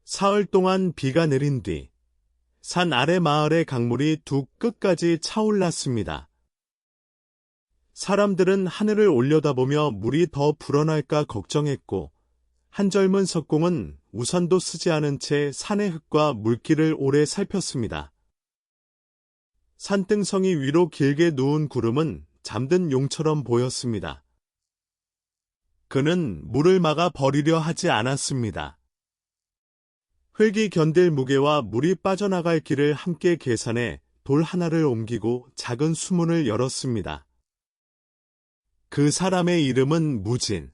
사흘 동안 비가 내린 뒤 산 아래 마을의 강물이 두 끝까지 차올랐습니다. 사람들은 하늘을 올려다보며 물이 더 불어날까 걱정했고 한 젊은 석공은 우산도 쓰지 않은 채 산의 흙과 물길을 오래 살폈습니다. 산등성이 위로 길게 누운 구름은 잠든 용처럼 보였습니다. 그는 물을 막아 버리려 하지 않았습니다. 흙이 견딜 무게와 물이 빠져나갈 길을 함께 계산해 돌 하나를 옮기고 작은 수문을 열었습니다. 그 사람의 이름은 무진.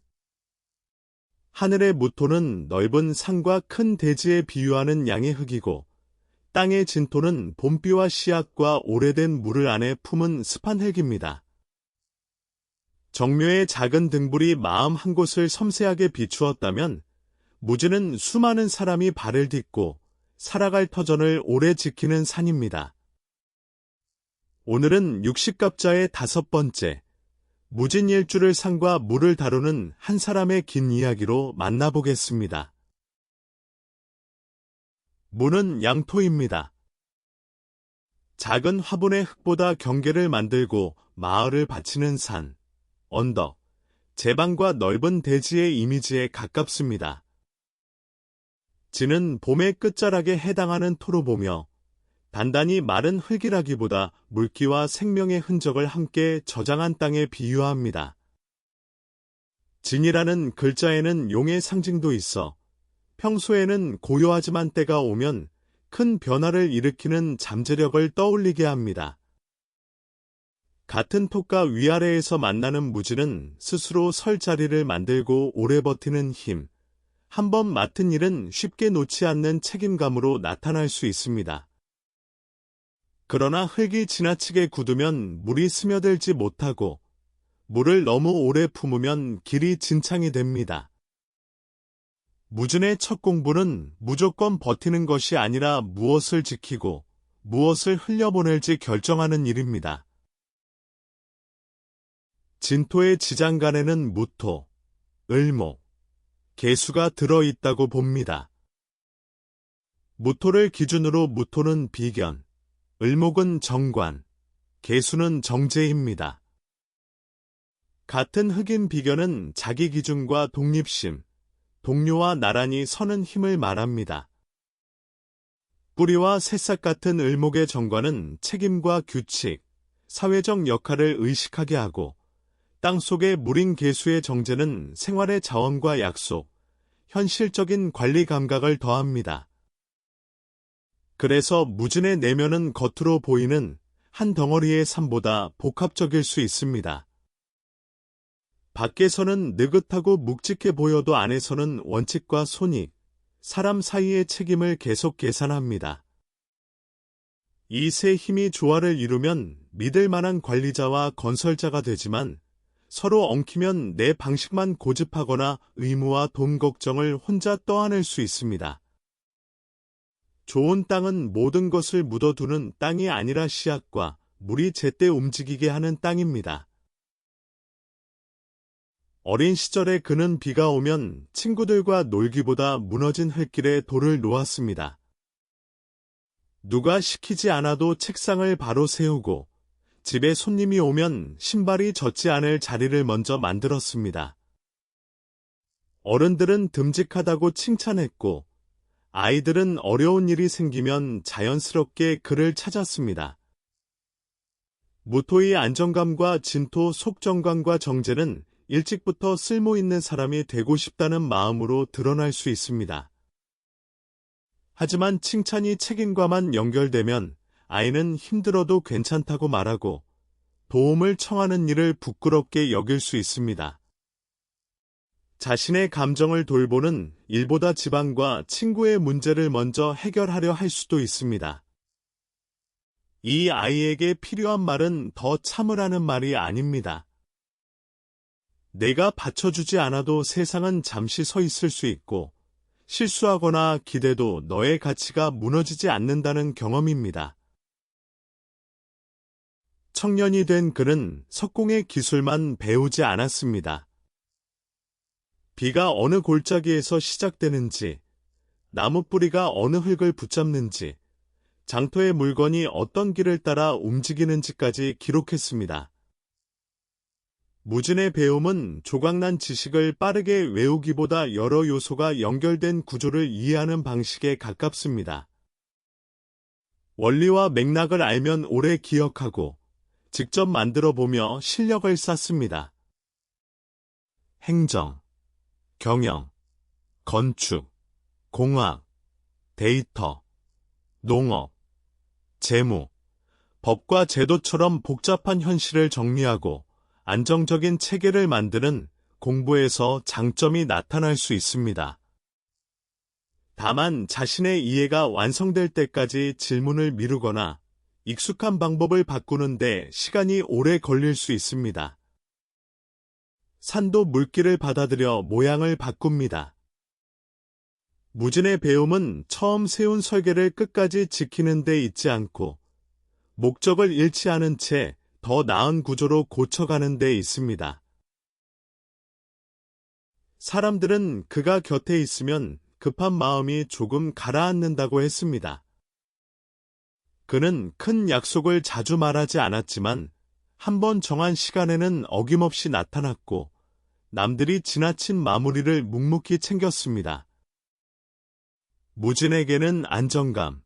하늘의 무토는 넓은 산과 큰 대지에 비유하는 양의 흙이고 땅의 진토는 봄비와 씨앗과 오래된 물을 안에 품은 습한 흙입니다. 정묘의 작은 등불이 마음 한 곳을 섬세하게 비추었다면 무진은 수많은 사람이 발을 딛고 살아갈 터전을 오래 지키는 산입니다. 오늘은 육식갑자의 5번째, 무진일주를 산과 물을 다루는 한 사람의 긴 이야기로 만나보겠습니다. 무는 양토입니다. 작은 화분의 흙보다 경계를 만들고 마을을 바치는 산, 언덕, 제방과 넓은 대지의 이미지에 가깝습니다. 지는 봄의 끝자락에 해당하는 토로 보며 단단히 마른 흙이라기보다 물기와 생명의 흔적을 함께 저장한 땅에 비유합니다. 진이라는 글자에는 용의 상징도 있어 평소에는 고요하지만 때가 오면 큰 변화를 일으키는 잠재력을 떠올리게 합니다. 같은 톡과 위아래에서 만나는 무진은 스스로 설 자리를 만들고 오래 버티는 힘, 한번 맡은 일은 쉽게 놓지 않는 책임감으로 나타날 수 있습니다. 그러나 흙이 지나치게 굳으면 물이 스며들지 못하고 물을 너무 오래 품으면 길이 진창이 됩니다. 무진의 첫 공부는 무조건 버티는 것이 아니라 무엇을 지키고 무엇을 흘려보낼지 결정하는 일입니다. 진토의 지장간에는 무토, 을목, 개수가 들어있다고 봅니다. 무토를 기준으로 무토는 비견, 을목은 정관, 개수는 정제입니다. 같은 흑인 비견은 자기 기준과 독립심, 동료와 나란히 서는 힘을 말합니다. 뿌리와 새싹 같은 을목의 정관은 책임과 규칙, 사회적 역할을 의식하게 하고 땅 속의 물인 개수의 정제는 생활의 자원과 약속, 현실적인 관리 감각을 더합니다. 그래서 무진의 내면은 겉으로 보이는 한 덩어리의 삶보다 복합적일 수 있습니다. 밖에서는 느긋하고 묵직해 보여도 안에서는 원칙과 손익, 사람 사이의 책임을 계속 계산합니다. 이 세 힘이 조화를 이루면 믿을 만한 관리자와 건설자가 되지만 서로 엉키면 내 방식만 고집하거나 의무와 돈 걱정을 혼자 떠안을 수 있습니다. 좋은 땅은 모든 것을 묻어두는 땅이 아니라 씨앗과 물이 제때 움직이게 하는 땅입니다. 어린 시절에 그는 비가 오면 친구들과 놀기보다 무너진 흙길에 돌을 놓았습니다. 누가 시키지 않아도 책상을 바로 세우고 집에 손님이 오면 신발이 젖지 않을 자리를 먼저 만들었습니다. 어른들은 듬직하다고 칭찬했고 아이들은 어려운 일이 생기면 자연스럽게 그를 찾았습니다. 무토의 안정감과 진토 속정감과 정제는 일찍부터 쓸모있는 사람이 되고 싶다는 마음으로 드러날 수 있습니다. 하지만 칭찬이 책임과만 연결되면 아이는 힘들어도 괜찮다고 말하고 도움을 청하는 일을 부끄럽게 여길 수 있습니다. 자신의 감정을 돌보는 일보다 집안과 친구의 문제를 먼저 해결하려 할 수도 있습니다. 이 아이에게 필요한 말은 더 참으라는 말이 아닙니다. 내가 받쳐주지 않아도 세상은 잠시 서 있을 수 있고 실수하거나 기대도 너의 가치가 무너지지 않는다는 경험입니다. 청년이 된 그는 석공의 기술만 배우지 않았습니다. 비가 어느 골짜기에서 시작되는지, 나무 뿌리가 어느 흙을 붙잡는지, 장터의 물건이 어떤 길을 따라 움직이는지까지 기록했습니다. 무진의 배움은 조각난 지식을 빠르게 외우기보다 여러 요소가 연결된 구조를 이해하는 방식에 가깝습니다. 원리와 맥락을 알면 오래 기억하고 직접 만들어보며 실력을 쌓습니다. 행정, 경영, 건축, 공학, 데이터, 농업, 재무, 법과 제도처럼 복잡한 현실을 정리하고 안정적인 체계를 만드는 공부에서 장점이 나타날 수 있습니다. 다만 자신의 이해가 완성될 때까지 질문을 미루거나 익숙한 방법을 바꾸는데 시간이 오래 걸릴 수 있습니다. 산도 물기를 받아들여 모양을 바꿉니다. 무진의 배움은 처음 세운 설계를 끝까지 지키는 데 있지 않고 목적을 잃지 않은 채 더 나은 구조로 고쳐가는 데 있습니다. 사람들은 그가 곁에 있으면 급한 마음이 조금 가라앉는다고 했습니다. 그는 큰 약속을 자주 말하지 않았지만 한 번 정한 시간에는 어김없이 나타났고 남들이 지나친 마무리를 묵묵히 챙겼습니다. 무진에게는 안정감,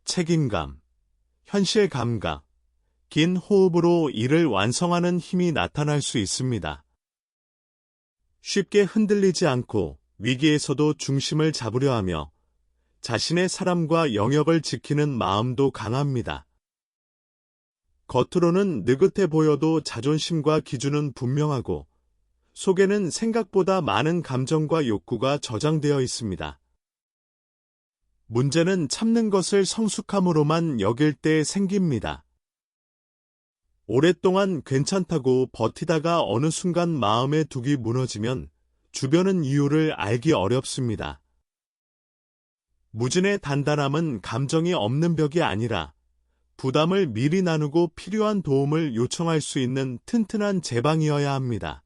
책임감, 현실 감각, 긴 호흡으로 일을 완성하는 힘이 나타날 수 있습니다. 쉽게 흔들리지 않고 위기에서도 중심을 잡으려 하며 자신의 사람과 영역을 지키는 마음도 강합니다. 겉으로는 느긋해 보여도 자존심과 기준은 분명하고 속에는 생각보다 많은 감정과 욕구가 저장되어 있습니다. 문제는 참는 것을 성숙함으로만 여길 때 생깁니다. 오랫동안 괜찮다고 버티다가 어느 순간 마음의 둑이 무너지면 주변은 이유를 알기 어렵습니다. 무진의 단단함은 감정이 없는 벽이 아니라 부담을 미리 나누고 필요한 도움을 요청할 수 있는 튼튼한 제방이어야 합니다.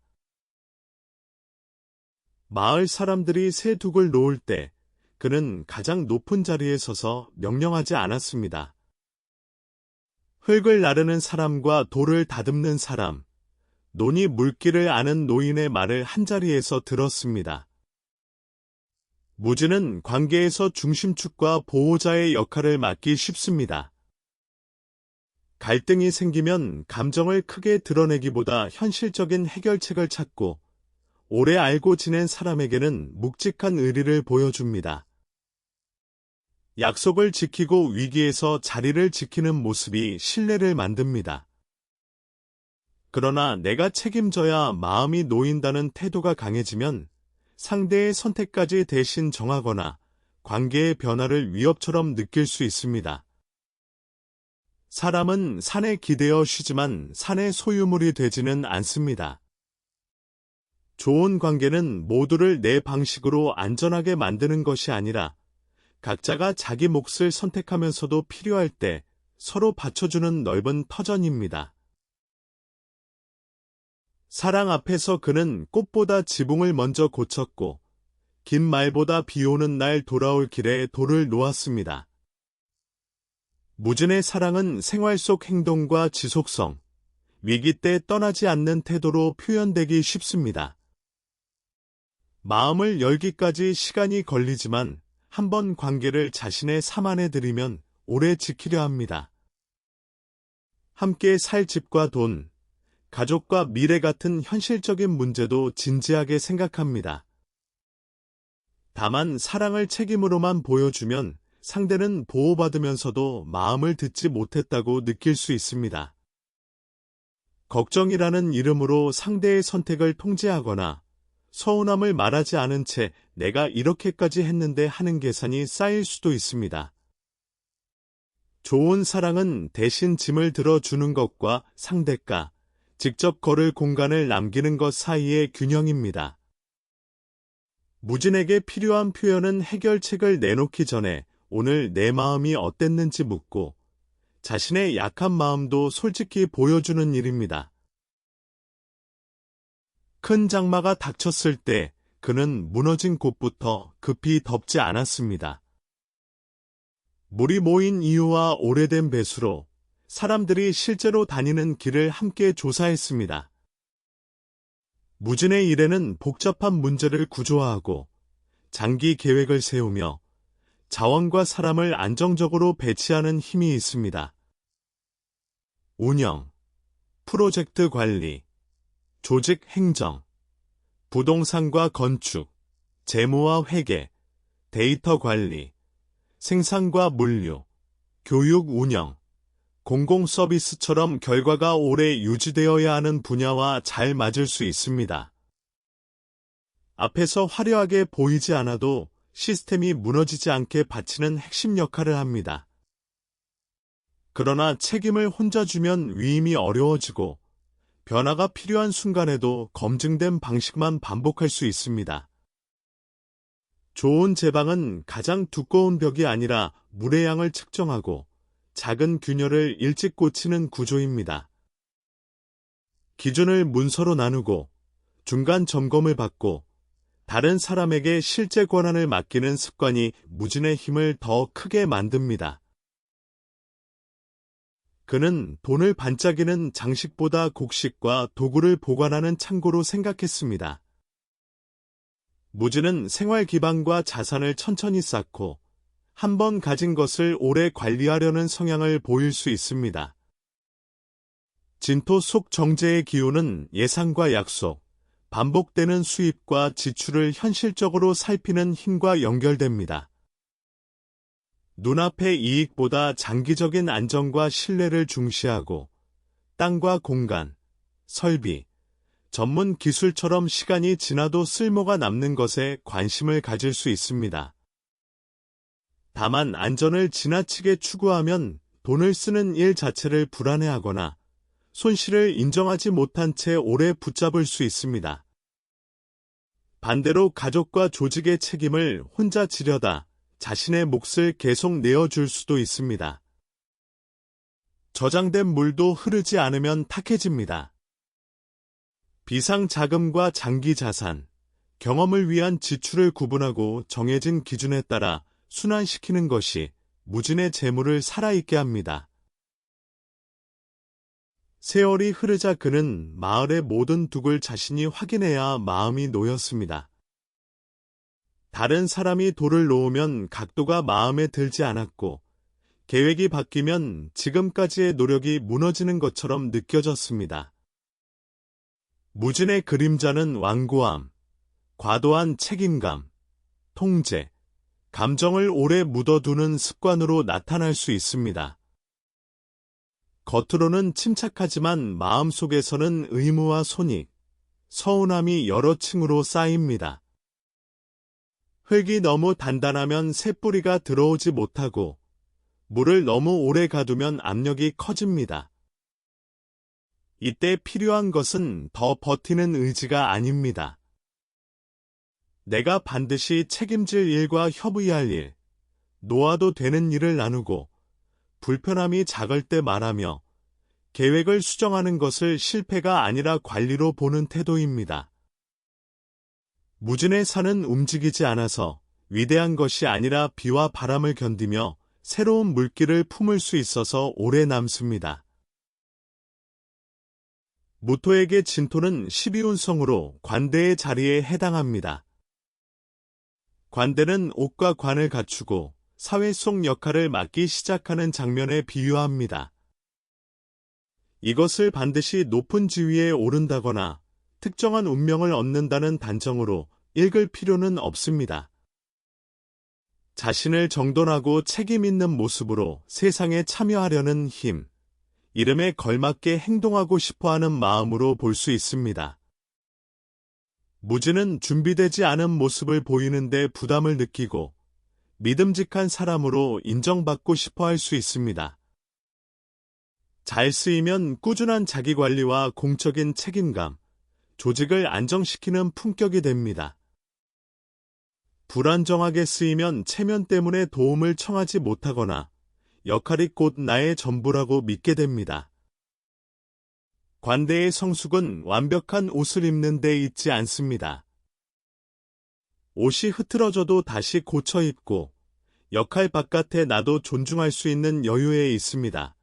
마을 사람들이 새 둑을 놓을 때 그는 가장 높은 자리에 서서 명령하지 않았습니다. 흙을 나르는 사람과 돌을 다듬는 사람, 논이 물기를 아는 노인의 말을 한자리에서 들었습니다. 무진은 관계에서 중심축과 보호자의 역할을 맡기 쉽습니다. 갈등이 생기면 감정을 크게 드러내기보다 현실적인 해결책을 찾고 오래 알고 지낸 사람에게는 묵직한 의리를 보여줍니다. 약속을 지키고 위기에서 자리를 지키는 모습이 신뢰를 만듭니다. 그러나 내가 책임져야 마음이 놓인다는 태도가 강해지면 상대의 선택까지 대신 정하거나 관계의 변화를 위협처럼 느낄 수 있습니다. 사람은 산에 기대어 쉬지만 산의 소유물이 되지는 않습니다. 좋은 관계는 모두를 내 방식으로 안전하게 만드는 것이 아니라 각자가 자기 몫을 선택하면서도 필요할 때 서로 받쳐주는 넓은 터전입니다. 사랑 앞에서 그는 꽃보다 지붕을 먼저 고쳤고 긴 말보다 비 오는 날 돌아올 길에 돌을 놓았습니다. 무진의 사랑은 생활 속 행동과 지속성, 위기 때 떠나지 않는 태도로 표현되기 쉽습니다. 마음을 열기까지 시간이 걸리지만 한번 관계를 자신의 삶 안에 들이면 오래 지키려 합니다. 함께 살 집과 돈, 가족과 미래 같은 현실적인 문제도 진지하게 생각합니다. 다만 사랑을 책임으로만 보여주면 상대는 보호받으면서도 마음을 듣지 못했다고 느낄 수 있습니다. 걱정이라는 이름으로 상대의 선택을 통제하거나 서운함을 말하지 않은 채 내가 이렇게까지 했는데 하는 계산이 쌓일 수도 있습니다. 좋은 사랑은 대신 짐을 들어주는 것과 상대가 직접 걸을 공간을 남기는 것 사이의 균형입니다. 무진에게 필요한 표현은 해결책을 내놓기 전에 오늘 내 마음이 어땠는지 묻고 자신의 약한 마음도 솔직히 보여주는 일입니다. 큰 장마가 닥쳤을 때 그는 무너진 곳부터 급히 덮지 않았습니다. 물이 모인 이유와 오래된 배수로 사람들이 실제로 다니는 길을 함께 조사했습니다. 무진의 일에는 복잡한 문제를 구조화하고 장기 계획을 세우며 자원과 사람을 안정적으로 배치하는 힘이 있습니다. 운영, 프로젝트 관리, 조직 행정, 부동산과 건축, 재무와 회계, 데이터 관리, 생산과 물류, 교육 운영, 공공 서비스처럼 결과가 오래 유지되어야 하는 분야와 잘 맞을 수 있습니다. 앞에서 화려하게 보이지 않아도 시스템이 무너지지 않게 받치는 핵심 역할을 합니다. 그러나 책임을 혼자 주면 위임이 어려워지고 변화가 필요한 순간에도 검증된 방식만 반복할 수 있습니다. 좋은 제방은 가장 두꺼운 벽이 아니라 물의 양을 측정하고 작은 균열을 일찍 고치는 구조입니다. 기준을 문서로 나누고 중간 점검을 받고 다른 사람에게 실제 권한을 맡기는 습관이 무진의 힘을 더 크게 만듭니다. 그는 돈을 반짝이는 장식보다 곡식과 도구를 보관하는 창고로 생각했습니다. 무진은 생활 기반과 자산을 천천히 쌓고 한 번 가진 것을 오래 관리하려는 성향을 보일 수 있습니다. 진토 속 정제의 기호는 예상과 약속, 반복되는 수입과 지출을 현실적으로 살피는 힘과 연결됩니다. 눈앞의 이익보다 장기적인 안정과 신뢰를 중시하고 땅과 공간, 설비, 전문 기술처럼 시간이 지나도 쓸모가 남는 것에 관심을 가질 수 있습니다. 다만 안전을 지나치게 추구하면 돈을 쓰는 일 자체를 불안해하거나 손실을 인정하지 못한 채 오래 붙잡을 수 있습니다. 반대로 가족과 조직의 책임을 혼자 지려다 자신의 몫을 계속 내어줄 수도 있습니다. 저장된 물도 흐르지 않으면 탁해집니다. 비상자금과 장기자산, 경험을 위한 지출을 구분하고 정해진 기준에 따라 순환시키는 것이 무진의 재물을 살아있게 합니다. 세월이 흐르자 그는 마을의 모든 둑을 자신이 확인해야 마음이 놓였습니다. 다른 사람이 돌을 놓으면 각도가 마음에 들지 않았고 계획이 바뀌면 지금까지의 노력이 무너지는 것처럼 느껴졌습니다. 무진의 그림자는 완고함, 과도한 책임감, 통제, 감정을 오래 묻어두는 습관으로 나타날 수 있습니다. 겉으로는 침착하지만 마음속에서는 의무와 손익, 서운함이 여러 층으로 쌓입니다. 흙이 너무 단단하면 새뿌리가 들어오지 못하고 물을 너무 오래 가두면 압력이 커집니다. 이때 필요한 것은 더 버티는 의지가 아닙니다. 내가 반드시 책임질 일과 협의할 일, 놓아도 되는 일을 나누고 불편함이 작을 때 말하며 계획을 수정하는 것을 실패가 아니라 관리로 보는 태도입니다. 무진의 산은 움직이지 않아서 위대한 것이 아니라 비와 바람을 견디며 새로운 물길을 품을 수 있어서 오래 남습니다. 무토에게 진토는 12운성으로 관대의 자리에 해당합니다. 관대는 옷과 관을 갖추고 사회 속 역할을 맡기 시작하는 장면에 비유합니다. 이것을 반드시 높은 지위에 오른다거나 특정한 운명을 얻는다는 단정으로 읽을 필요는 없습니다. 자신을 정돈하고 책임 있는 모습으로 세상에 참여하려는 힘, 이름에 걸맞게 행동하고 싶어하는 마음으로 볼 수 있습니다. 무진은 준비되지 않은 모습을 보이는데 부담을 느끼고 믿음직한 사람으로 인정받고 싶어 할 수 있습니다. 잘 쓰이면 꾸준한 자기관리와 공적인 책임감, 조직을 안정시키는 품격이 됩니다. 불안정하게 쓰이면 체면 때문에 도움을 청하지 못하거나 역할이 곧 나의 전부라고 믿게 됩니다. 관대의 성숙은 완벽한 옷을 입는 데 있지 않습니다. 옷이 흐트러져도 다시 고쳐 입고 역할 바깥에 나도 존중할 수 있는 여유에 있습니다.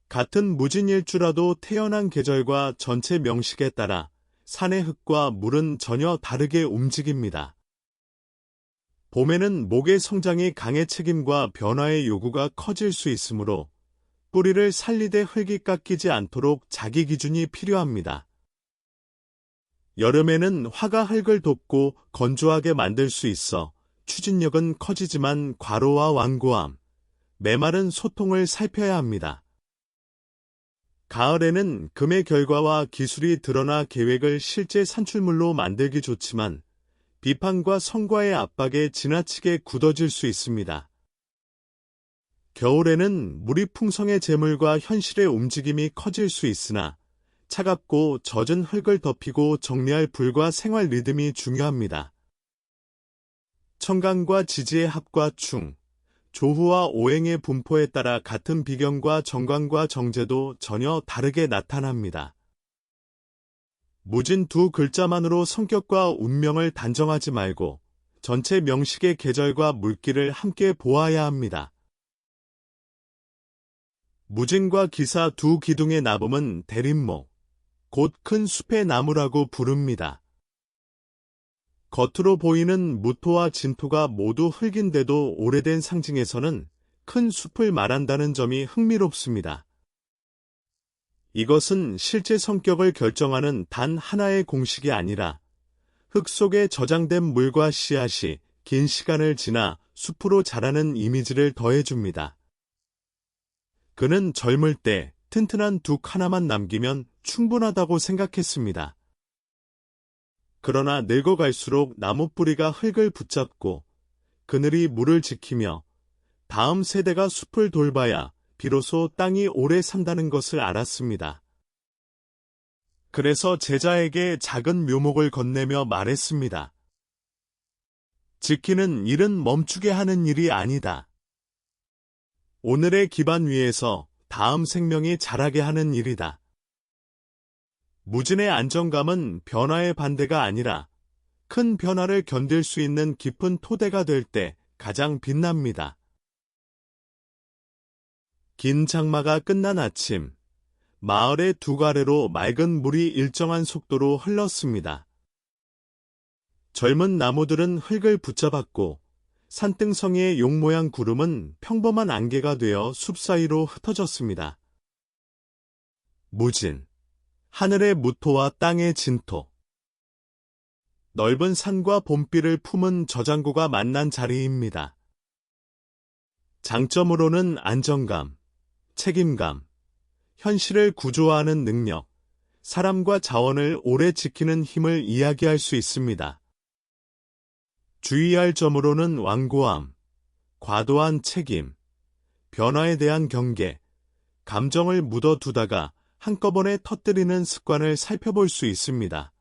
같은 무진일주라도 태어난 계절과 전체 명식에 따라 산의 흙과 물은 전혀 다르게 움직입니다. 봄에는 목의 성장이 강해 책임과 변화의 요구가 커질 수 있으므로 뿌리를 살리되 흙이 깎이지 않도록 자기 기준이 필요합니다. 여름에는 화가 흙을 돋고 건조하게 만들 수 있어 추진력은 커지지만 과로와 완고함, 메마른 소통을 살펴야 합니다. 가을에는 금의 결과와 기술이 드러나 계획을 실제 산출물로 만들기 좋지만 비판과 성과의 압박에 지나치게 굳어질 수 있습니다. 겨울에는 물이 풍성해 재물과 현실의 움직임이 커질 수 있으나 차갑고 젖은 흙을 덮이고 정리할 불과 생활 리듬이 중요합니다. 청강과 지지의 합과 충, 조후와 오행의 분포에 따라 같은 비경과 정관과 정제도 전혀 다르게 나타납니다. 무진 두 글자만으로 성격과 운명을 단정하지 말고 전체 명식의 계절과 물기를 함께 보아야 합니다. 무진과 기사 두 기둥의 나봄은 대림목, 곧 큰 숲의 나무라고 부릅니다. 겉으로 보이는 무토와 진토가 모두 흙인데도 오래된 상징에서는 큰 숲을 말한다는 점이 흥미롭습니다. 이것은 실제 성격을 결정하는 단 하나의 공식이 아니라 흙 속에 저장된 물과 씨앗이 긴 시간을 지나 숲으로 자라는 이미지를 더해줍니다. 그는 젊을 때 튼튼한 둑 하나만 남기면 충분하다고 생각했습니다. 그러나 늙어갈수록 나무 뿌리가 흙을 붙잡고 그늘이 물을 지키며 다음 세대가 숲을 돌봐야 비로소 땅이 오래 산다는 것을 알았습니다. 그래서 제자에게 작은 묘목을 건네며 말했습니다. 지키는 일은 멈추게 하는 일이 아니다. 오늘의 기반 위에서 다음 생명이 자라게 하는 일이다. 무진의 안정감은 변화의 반대가 아니라 큰 변화를 견딜 수 있는 깊은 토대가 될 때 가장 빛납니다. 긴 장마가 끝난 아침, 마을의 두 가래로 맑은 물이 일정한 속도로 흘렀습니다. 젊은 나무들은 흙을 붙잡았고 산등성이의 용 모양 구름은 평범한 안개가 되어 숲 사이로 흩어졌습니다. 무진, 하늘의 무토와 땅의 진토. 넓은 산과 봄비를 품은 저장고가 만난 자리입니다. 장점으로는 안정감, 책임감, 현실을 구조화하는 능력, 사람과 자원을 오래 지키는 힘을 이야기할 수 있습니다. 주의할 점으로는 완고함, 과도한 책임, 변화에 대한 경계, 감정을 묻어두다가 한꺼번에 터뜨리는 습관을 살펴볼 수 있습니다.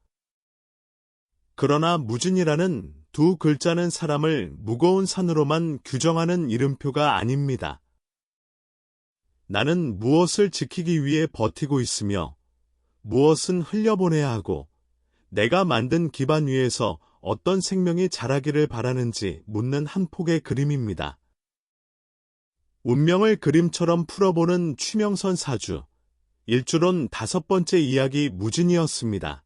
그러나 무진이라는 두 글자는 사람을 무거운 산으로만 규정하는 이름표가 아닙니다. 나는 무엇을 지키기 위해 버티고 있으며 무엇은 흘려보내야 하고 내가 만든 기반 위에서 어떤 생명이 자라기를 바라는지 묻는 한 폭의 그림입니다. 운명을 그림처럼 풀어보는 추명선 사주, 일주론 5번째 이야기 무진이었습니다.